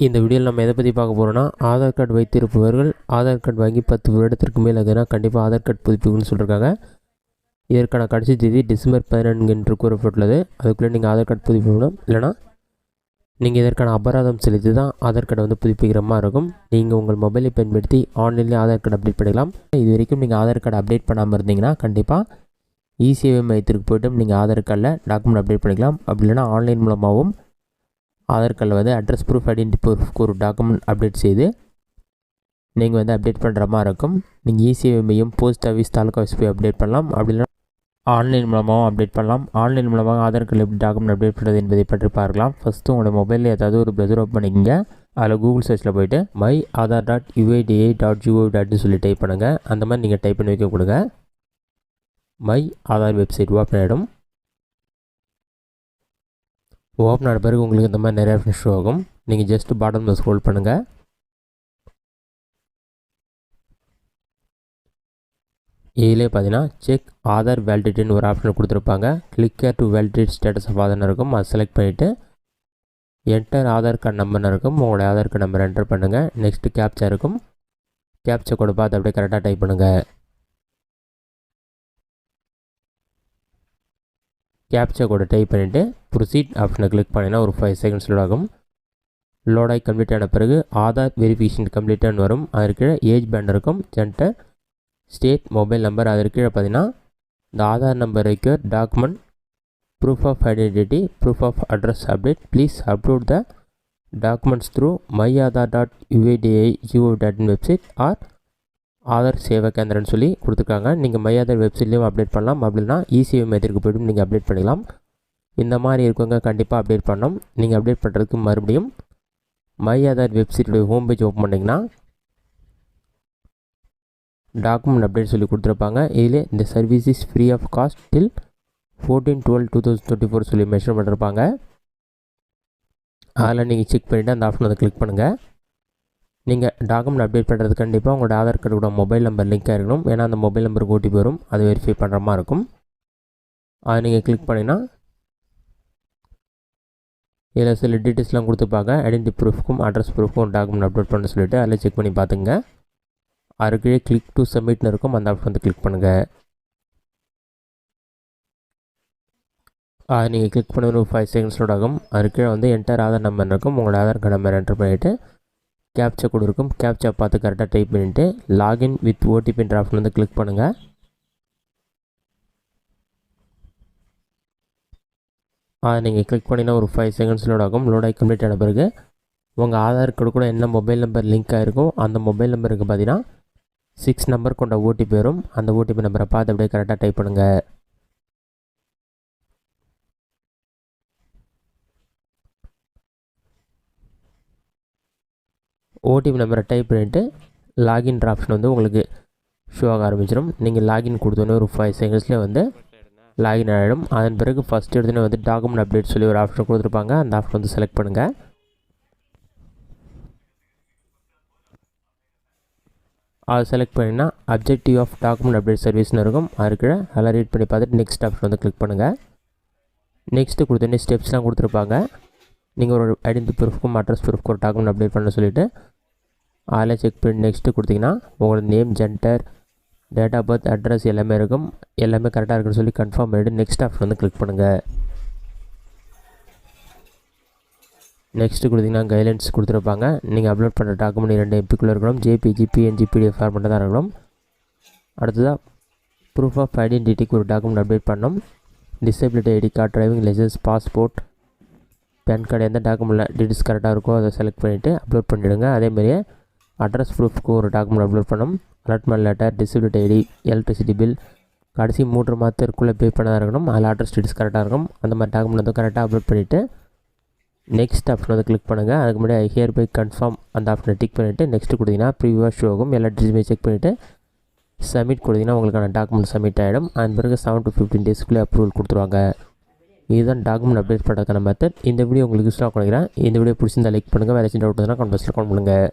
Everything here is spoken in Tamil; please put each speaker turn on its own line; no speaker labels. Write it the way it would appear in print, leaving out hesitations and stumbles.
இந்த வீடியோவில் நம்ம எதை பற்றி பார்க்க போகிறோன்னா, ஆதார் கார்டு வைத்திருப்பவர்கள் ஆதார் கார்டு வாங்கி 10 வருடத்திற்கு மேல் ஆகுதுன்னா கண்டிப்பாக ஆதார் கார்டு புதுப்பிக்கணும்னு சொல்லியிருக்காங்க. இதற்கான கடைசி தேதி டிசம்பர் 14 என்று கூறப்பட்டுள்ளது. அதுக்குள்ளே நீங்கள் ஆதார் கார்டு புதுப்பிக்கணும். இல்லைனா நீங்கள் இதற்கான அபராதம் செலுத்தி தான் ஆதார் கார்டை வந்து புதுப்பிக்கிற மாதிரி இருக்கும். நீங்கள் உங்கள் மொபைலை பயன்படுத்தி ஆன்லைன்லேயே ஆதார் கார்டு அப்டேட் பண்ணிக்கலாம். இது வரைக்கும் நீங்கள் ஆதார் கார்டு அப்டேட் பண்ணாமல் இருந்தீங்கன்னா கண்டிப்பாக இ-சேவை மையத்திற்கு போய்ட்டு நீங்கள் ஆதார் கார்டில் டாக்குமெண்ட் அப்டேட் பண்ணிக்கலாம். அப்படி இல்லைனா ஆன்லைன் மூலமாகவும் ஆதார் கார்டில் வந்து அட்ரஸ் ப்ரூஃப், ஐடென்டி ப்ரூஃப்க்கு ஒரு டாக்குமெண்ட் அப்டேட் செய்து நீங்கள் வந்து அப்டேட் பண்ணுற மாதிரி இருக்கும். நீங்கள் இ-சேவை மையம், போஸ்ட் ஆஃபீஸ், தாலுக்கா ஆஃபீஸ் போய் அப்டேட் பண்ணலாம். அப்படி இல்லைனா ஆன்லைன் மூலமாகவும் அப்டேட் பண்ணலாம். ஆன்லைன் மூலமாக ஆதார் கார்டில் எப்படி டாக்குமெண்ட் அப்டேட் பண்ணுறது என்பதை பற்றி பார்க்கலாம். ஃபஸ்ட்டு உங்களோட மொபைலில் ஏதாவது ஒரு ப்ரௌசர் ஓப்பன் பண்ணிக்கோங்க. அதில் கூகுள் சர்ச்சில் போய்ட்டு my.aadhar.uidi.gov.in சொல்லி டைப் பண்ணுங்கள். அந்த மாதிரி நீங்கள் டைப் பண்ணி வைக்க கொடுங்க. மை ஆதார் வெப்சைட் ஓப்பன் ஆகிடும். ஓப்பன் ஆன பிறகு உங்களுக்கு இந்த மாதிரி நிறையா ஆப்ஷன் ஷோ ஆகும். நீங்கள் ஜஸ்ட் பாட்டமில் ஸ்க்ரோல் பண்ணுங்கள். இதிலே பார்த்தீங்கன்னா செக் ஆதார் வேலிடிட்டின்னு ஒரு ஆப்ஷன் கொடுத்துருப்பாங்க. Click to validate status of ஆதார்னு இருக்கும். அதை செலக்ட் பண்ணிவிட்டு என்டர் ஆதார் கார்டு நம்பர்னு இருக்கும். உங்களோட ஆதார் கார்டு நம்பர் என்டர் பண்ணுங்கள். நெக்ஸ்ட்டு கேப்ச்சா இருக்கும். கேப்ச்சா கோடை பார்த்து அப்படியே கரெக்டாக டைப் பண்ணுங்கள். கேப்ச்சா கோடை டைப் பண்ணிவிட்டு ப்ரொசீட் ஆப்ஷனை கிளிக் பண்ணிங்கன்னா ஒரு 5 செகண்ட்ஸ் லோட் ஆகும். லோடாகி கம்ப்ளீட் ஆன பிறகு ஆதார் வெரிஃபிகேஷன் கம்ப்ளீட்டானு வரும். அதற்கு ஏஜ் பேண்ட் இருக்கும். Gender, state, mobile number. அதற்கு கீழே பார்த்தீங்கன்னா இந்த Aadhaar number require document, proof of identity, proof of address update, please upload the documents through myAadhar.uidi.gov.in website or Aadhaar Seva கேந்திரன்னு சொல்லி கொடுத்துருக்காங்க. நீங்கள் மை ஆதார் வெப்சைட்லேயும் அப்டேட் பண்ணலாம். அப்படின்னா இ-சேவை மையத்திற்கு போய்ட்டு நீங்கள் அப்டேட் பண்ணிக்கலாம். இந்த மாதிரி இருக்கவங்க கண்டிப்பாக அப்டேட் பண்ணணும். நீங்கள் அப்டேட் பண்ணுறதுக்கு மறுபடியும் மை ஆதார் வெப்சைட்டுடைய ஹோம் பேஜ் ஓப்பன் பண்ணிங்கன்னா டாக்குமெண்ட் அப்டேட் சொல்லி கொடுத்துருப்பாங்க. இதில் இந்த service is free of cost till 14/12/2024 சொல்லி மென்ஷன் பண்ணியிருப்பாங்க. அதில் நீங்கள் செக் பண்ணிவிட்டு அந்த ஆப்ஷன் அதை கிளிக் பண்ணுங்கள். நீங்கள் டாக்குமெண்ட் அப்டேட் பண்ணுறது கண்டிப்பாக உங்களோட ஆதார் கார்டோட மொபைல் நம்பர் லிங்காக இருக்கணும். ஏன்னா அந்த மொபைல் நம்பருக்கு ஓடிபி வரும். அதை வெரிஃபை பண்ணுற மாதிரி இருக்கும். அதை நீங்கள் கிளிக் பண்ணிங்கன்னா இதில் சில டீட்டெயில்ஸ்லாம் கொடுத்துருப்பாங்க. ஐடென்டி ப்ரூஃப்க்கும் அட்ரஸ் ப்ரூஃப்க்கும் டாக்குமெண்ட் அப்லோட் பண்ண சொல்லிவிட்டு அதில் செக் பண்ணி பார்த்துங்க. அதுக்கு கிளிக் டு சப்மிட்னு இருக்கும். அந்த ஆப்ஷன் வந்து கிளிக் பண்ணுங்கள். அதை நீங்கள் கிளிக் பண்ண ஒரு 5 செகண்ட்ஸ் லோட் ஆகும். அதுக்கு வந்து என்டர் ஆதார் நம்பர் இருக்கும். உங்களோட ஆதார் கார்டு நம்பர் என்டர் பண்ணிவிட்டு கேப்ச்சா கோடு இருக்கும். கேப்ச்சா பார்த்து கரெக்டாக டைப் பண்ணிவிட்டு லாகின் வித் ஓடிபின்ற ஆப்ஷன் வந்து கிளிக் பண்ணுங்கள். அதை நீங்கள் கிளிக் பண்ணினா ஒரு 5 செகண்ட்ஸ் லோட் ஆகும். லோடாகி கம்ப்ளீட் ஆன பிறகு உங்கள் ஆதார் கார்டு கூட என்ன மொபைல் நம்பர் லிங்க் ஆகிருக்கும் அந்த மொபைல் நம்பருக்கு பார்த்தீங்கன்னா 6 நம்பர் கொண்ட ஓடிபி வரும். அந்த ஓடிபி நம்பரை பார்த்து அப்படியே கரெக்டாக டைப் பண்ணுங்கள். ஓடிபி நம்பரை டைப் பண்ணிவிட்டு லாகின் ஆப்ஷன் வந்து உங்களுக்கு ஷோ ஆக ஆரம்பிச்சிடும். நீங்கள் லாகின் கொடுத்தோன்னே ஒரு 5 செகண்ட்ஸ்லேயே வந்து லாகின் ஆகிடும். அதன் பிறகு ஃபஸ்ட் எடுத்துனே வந்து டாக்குமெண்ட் அப்டேட் சொல்லி ஒரு ஆப்ஷன் கொடுத்துருப்பாங்க. அந்த ஆப்ஷன் வந்து செலக்ட் பண்ணுங்கள். அதை செலக்ட் பண்ணிங்கன்னா அப்ஜெக்டிவ் ஆஃப் டாக்குமெண்ட் அப்டேட் சர்வீஸ்னு இருக்கும். அதுக்கு அதெல்லாம் ரீட் பண்ணி பார்த்துட்டு நெக்ஸ்ட் ஆப்ஷன் வந்து கிளிக் பண்ணுங்கள். நெக்ஸ்ட்டு கொடுத்தோன்னே ஸ்டெப்ஸ்லாம் கொடுத்துருப்பாங்க. நீங்கள் ஒரு ஐடென்டி ப்ரூஃப்க்கும் அட்ரஸ் ப்ரூஃப்க்கு ஒரு டாக்குமெண்ட் அப்டேட் பண்ண சொல்லிவிட்டு அதில் செக் பண்ணி நெக்ஸ்ட்டு கொடுத்தீங்கன்னா உங்களோட name, gender, date of birth, address எல்லாமே இருக்கும். எல்லாமே கரெக்டாக இருக்குன்னு சொல்லி கன்ஃபார்ம் பண்ணிவிட்டு நெக்ஸ்ட் ஆப்ஷன் வந்து கிளிக் பண்ணுங்கள். நெக்ஸ்ட்டு கொடுத்தீங்கன்னா கைட்லைன்ஸ் கொடுத்துருப்பாங்க. நீங்கள் அப்லோட் பண்ணுற டாக்குமெண்ட் 2 MB இருக்கணும். JPG, PNG, PDF ஃபார்மெட்டாக தான் இருக்கணும். அடுத்ததாக ப்ரூஃப் ஆஃப் ஐடென்டிட்டிக்கு ஒரு டாக்குமெண்ட் அப்டேட் பண்ணணும். Disability ID card, driving licence, passport, PAN card எந்த டாக்குமெண்ட்டில் டீட்டெயில்ஸ் கரெக்டாக இருக்கோ அதை செலக்ட் பண்ணிவிட்டு அப்லோட் பண்ணிவிடுங்க. அதேமாதிரியே அட்ரஸ் ப்ரூஃப்க்கு ஒரு டாக்குமெண்ட் அப்லோட் பண்ணணும். Allotment letter, disability ID, electricity bill கடைசி 3 மாதத்திற்குள்ளே பே பண்ணதாக இருக்கணும். அதில் அட்ரஸ் டீட்டெயில்ஸ் கரெக்டாக இருக்கும். அந்த மாதிரி டாக்குமெண்ட் வந்து கரெக்டாக அப்லோட் பண்ணிவிட்டு நெக்ஸ்ட் ஆப்ஷன் வந்து கிளிக் பண்ணுங்கள். அதுக்கு முன்னாடி ஹியர் பை கன்ஃபார்ம் அந்த ஆப்ஷனை டிக் பண்ணிவிட்டு நெக்ஸ்ட்டு கொடுத்தீங்கன்னா ப்ரீவியூவாக ஷோ ஆகும். எல்லா டீட்டெயில்ஸுமே செக் பண்ணிவிட்டு சப்மிட் கொடுத்தீங்கன்னா உங்களுக்கான டாக்குமெண்ட் சப்மிட் ஆகிடும். அதன் பிறகு 7 to 15 டேஸ்க்குள்ளே அப்ரூவல் கொடுத்துருவாங்க. இதுதான் டாக்குமெண்ட் அப்டேட் பண்ணுறதுக்கான மெத்தட். இந்த வீடியோ உங்களுக்கு யூஸ்ஃபுல்லாக கொடுக்குறேன். இந்த வீடியோ பிடிச்சிருந்தா லைக் பண்ணுங்கள். வேறு ஏதாச்சும் டவுட் இருந்தால் கமெண்ட் பாக்ஸில் கமெண்ட் பண்ணுங்கள்.